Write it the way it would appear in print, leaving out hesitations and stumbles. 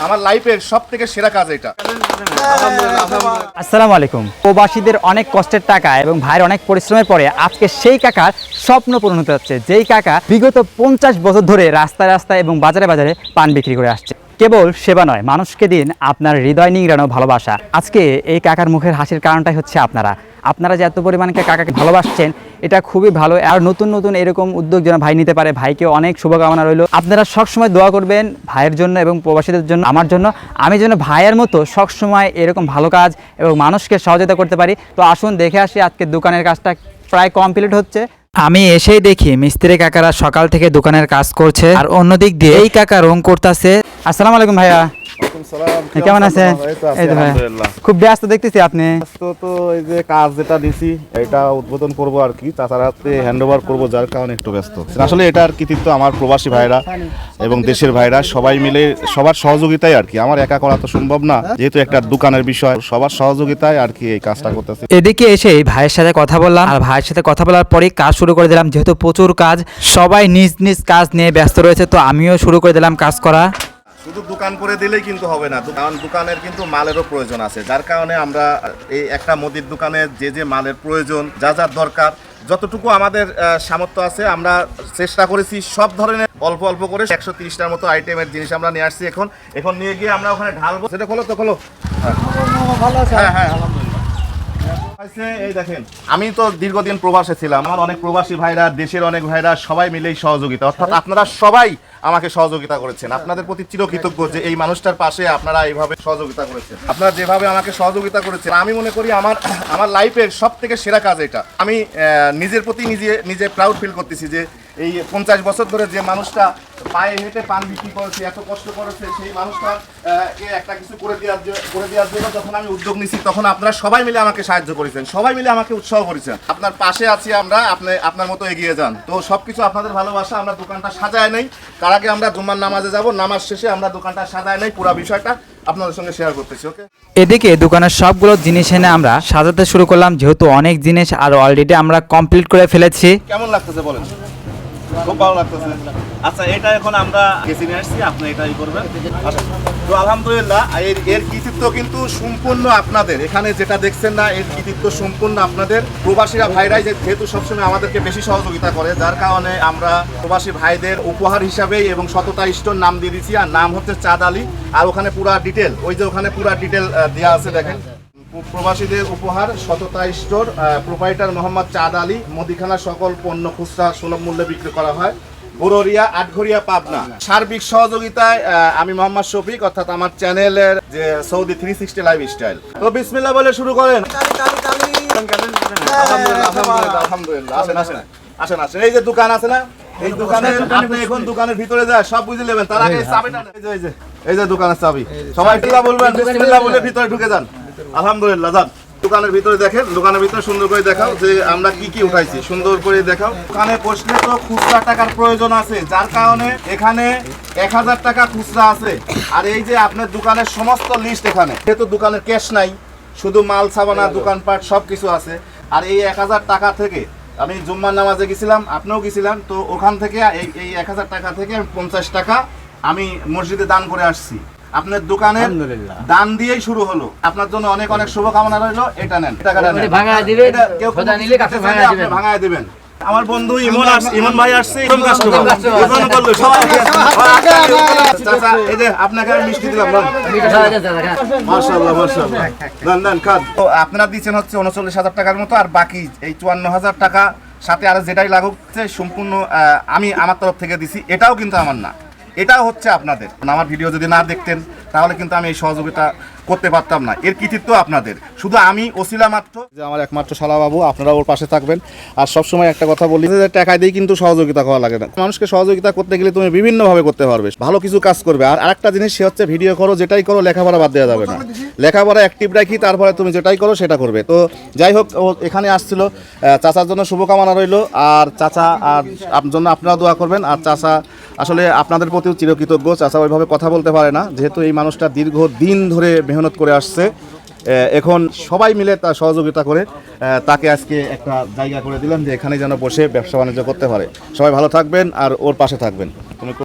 আমার লাইফের সবথেকে সেরা কাজ এটা। আসসালামু আলাইকুম। প্রবাসীদের অনেক কষ্টের টাকা এবং ভাইয়ের অনেক পরিশ্রমের পরে আজকে সেই কাকার স্বপ্ন পূরণ হতে যাচ্ছে, যেই কাকা বিগত 50 বছর ধরে রাস্তায় রাস্তায় এবং বাজারে বাজারে পান বিক্রি করে আসছে। কেবল সেবা নয়, মানুষকে দিন আপনার হৃদয় নিংড়ানো ভালোবাসা। আজকে এই কাকার মুখের হাসির কারণটাই হচ্ছে আপনারা যে এত পরিমাণে কাকাকে ভালোবাসছেন, এটা খুবই ভালো। আর নতুন নতুন এরকম উদ্যোগ যেন ভাই নিতে পারে, ভাইকে অনেক শুভকামনা রইল। আপনারা সবসময় দোয়া করবেন ভাইয়ের জন্য এবং প্রবাসীদের জন্য, আমার জন্য। আমি যেন ভাইয়ের মতো সবসময় এরকম ভালো কাজ এবং মানুষকে সহযোগিতা করতে পারি। তো আসুন দেখে আসি, আজকে দোকানের কাজটা প্রায় কমপ্লিট হচ্ছে। আমি এসেই দেখি মিস্ত্রি কাকারা সকাল থেকে দোকানের কাজ করছে, আর অন্যদিক দিয়ে এই কাকা রং করতেছে। আসসালামু আলাইকুম ভাইয়া, কেমন আছে? এই তো ভাই, খুব ব্যস্ত দেখতেছি আপনি। তো এই যে কাজ যেটা দিছি এটা উদ্বোধন করব আর কি, তাছাড়া হ্যান্ডওভার করব, যার কারণে একটু ব্যস্ত। আসলে এটার কৃতিত্ব আমার প্রবাসী ভাইরা এবং দেশের ভাইরা সবাই মিলে, সবার সহযোগিতায় আর কি। আমার একা করা তো সম্ভব না, যেহেতু একটা দোকানের বিষয়, সবার সহযোগিতায় আর কি এই কাজটা করতেছি। এদিকে এসে ভাইয়ের সাথে কথা বললাম, আর ভাইয়ের সাথে কথা বলার পরে কাজ শুরু করে দিলাম। যেহেতু প্রচুর কাজ, সবাই নিজ নিজ কাজ নিয়ে ব্যস্ত রয়েছে, তো আমিও শুরু করে দিলাম কাজ করা। শুধু দোকান করে দিলেই কিন্তু হবে না, কারণ দোকানের কিন্তু মালেরও প্রয়োজন আছে, যার কারণে আমরা এই একটা মুদির দোকানে যে মালের প্রয়োজন, যা দরকার, যতটুকু আমাদের সামর্থ্য আছে আমরা চেষ্টা করেছি সব ধরনের অল্প অল্প করে 130টার মতো আইটেমের জিনিস আমরা নিয়ে আসছি। এখন নিয়ে গিয়ে আমরা ওখানে ঢালবো। সেটা খোলো। হ্যাঁ, এই দেখেন, আমি তো দীর্ঘদিন প্রবাসে ছিলাম। আমার অনেক প্রবাসী ভাইরা, দেশের অনেক ভাইরা, সবাই মিলেই সহযোগিতা, অর্থাৎ আপনারা সবাই আমাকে সহযোগিতা করেছেন। আপনাদের প্রতি চিরকৃতজ্ঞ যে এই মানুষটার পাশে আপনারা এইভাবে সহযোগিতা করেছেন। আপনারা যেভাবে আমাকে সহযোগিতা করেছেন, আমি মনে করি আমার লাইফের সবথেকে সেরা কাজ এটা। আমি নিজের প্রতি নিজে প্রাউড ফিল করতেছি যে এই 50 বছর ধরে যে মানুষটা পায়ে হেঁটে পান বিক্রি করেছে, এত কষ্ট করেছে, সেই মানুষটার একটা কিছু করে দেওয়ার জন্য যখন আমি উদ্যোগ নিচ্ছি, তখন আপনারা সবাই মিলে আমাকে সাহায্য করেছেন, সবাই মিলে আমাকে উৎসাহ করেছেন। আপনার পাশে আছি আমরা, আপনি আপনার মতো এগিয়ে যান। তো সবকিছু আপনাদের ভালোবাসা। আমরা দোকানটা সাজায় নেই, তার আগে আমরা জুম্মার নামাজে যাব, নামাজ শেষে আমরা দোকানটা সাজায় নেই, পুরো বিষয়টা আপনাদের সঙ্গে শেয়ার করতেছি। ওকে, এদিকে দোকানের সবগুলো জিনিস এনে আমরা সাজাতে শুরু করলাম, যেহেতু অনেক জিনিস আর অলরেডি আমরা কমপ্লিট করে ফেলেছি। কেমন লাগতেছে বলেন? খুব ভালো লাগতেছে। আচ্ছা, এটা এখন আমরা কেসি নিয়ে আসছি, আপনি এটাই করবেন। তো আলহামদুলিল্লাহ, এর কৃতিত্ব কিন্তু সম্পূর্ণ আপনাদের। এখানে যেটা দেখছেন না, এর কৃতিত্ব সম্পূর্ণ আপনাদের। প্রবাসীরা ভাইরাই যেহেতু সবসময় আমাদেরকে বেশি সহযোগিতা করে, যার কারণে আমরা প্রবাসী ভাইদের উপহার হিসাবেই এবং সততা স্টোর নাম দিয়ে দিচ্ছি, আর নাম হচ্ছে চাঁদ আলী। আর ওখানে পুরা ডিটেল, ওই যে ওখানে পুরা ডিটেল দেওয়া আছে, দেখেন। প্রবাসীদের উপহার, সততা স্টোর, প্রোপাইটার মোহাম্মদ চাঁদ আলী। মুদিখানা সকল পণ্য খুচরা সুলভ মূল্যে বিক্রি করা হয়, বড়রিয়া, আটঘরিয়া, পাবনা। সার্বিক সহযোগিতায় আমি মোহাম্মদ শফিক, অর্থাৎ আমার চ্যানেলের যে সৌদি 360 লাইফস্টাইল। তো বিসমিল্লাহ বলে শুরু করেন। আলহামদুলিল্লাহ, আসেন। এই যে দোকান আছে না, এই দোকানের আপনি এখন দোকানের ভিতরে যায় সব বুঝে নেবেন, তার আগে চাবিটা, এই যে দোকানের চাবি, সবাই বলবেন বিসমিল্লাহ বলে ভিতরে ঢুকে যান। আলহামদুলিল্লাহ, যান দোকানের ভিতরে দেখেন। দোকানের ভিতরে সুন্দর করে দেখাও যে আমরা কি উঠাইছি, সুন্দর করে দেখাও। দোকানে বসলে তো খুচরা টাকার প্রয়োজন আছে, যার কারণে এখানে 1000 টাকা খুচরা আছে। আর এই যে আপনার দোকানের সমস্ত লিস্ট এখানে, যেহেতু দোকানের ক্যাশ নাই, শুধু মাল সাবানা, দোকানপাট সব কিছু আছে। আর এই 1000 টাকা থেকে আমি জুম্মার নামাজে গেছিলাম, আপনিও গেছিলাম, তো ওখান থেকে এই 1000 টাকা থেকে 50 টাকা আমি মসজিদে দান করে আসছি। আপনার দোকানের দান দিয়েই শুরু হলো। আপনার জন্য অনেক অনেক শুভকামনা রইলো। এটা নেন, টাকাটা নেন, ভাঙায় দিবেন। আমার বন্ধু ইমন ভাই আসছে, আপনাকে আমি মিষ্টি দিলাম। মাশাআল্লাহ, তো আপনারা দিচ্ছেন হচ্ছে 39,000 টাকার মতো, আর বাকি এই 54,000 টাকা সাথে আর যেটাই লাগুচ্ছে সম্পূর্ণ আমি আমার তরফ থেকে দিছি। এটাও কিন্তু আমার না, এটাও হচ্ছে আপনাদের। আমার ভিডিও যদি না দেখতেন তাহলে কিন্তু আমি এই সহযোগিতা করতে পারতাম না। এর কৃতিত্ব আপনাদের, শুধু আমি ওসিলা মাত্র। যে আমার একমাত্র শালাবাবু, আপনারা ওর পাশে থাকবেন। আর সবসময় একটা কথা বলি যে টাকা দিয়ে কিন্তু সহযোগিতা করা লাগে না। মানুষকে সহযোগিতা করতে গেলে তুমি বিভিন্নভাবে করতে পারবে, ভালো কিছু কাজ করবে। আর আরেকটা জিনিস, সে হচ্ছে ভিডিও করো, যেটাই করো লেখাপড়া বাদ দেওয়া যাবে না। লেখাপড়া অ্যাক্টিভ রাখি, তারপরে তুমি যেটাই করো সেটা করবে। তো যাই হোক, ও এখানে আসছিল, চাচার জন্য শুভকামনা রইল। আর চাচা আর জন্য আপনারা দোয়া করবেন। আর চাচা আসলে আপনাদের প্রতিও চিরকৃতজ্ঞ। চাচা ওইভাবে কথা বলতে পারে না, যেহেতু এই মানুষটা দীর্ঘদিন ধরে মেহনত করে আসছে। এখন সবাই মিলে তার সহযোগিতা করে তাকে আজকে একটা জায়গা করে দিলাম, যে এখানে যেন বসে ব্যবসা বাণিজ্য করতে পারে। সবাই ভালো থাকবেন আর ওর পাশে থাকবেন। তুমি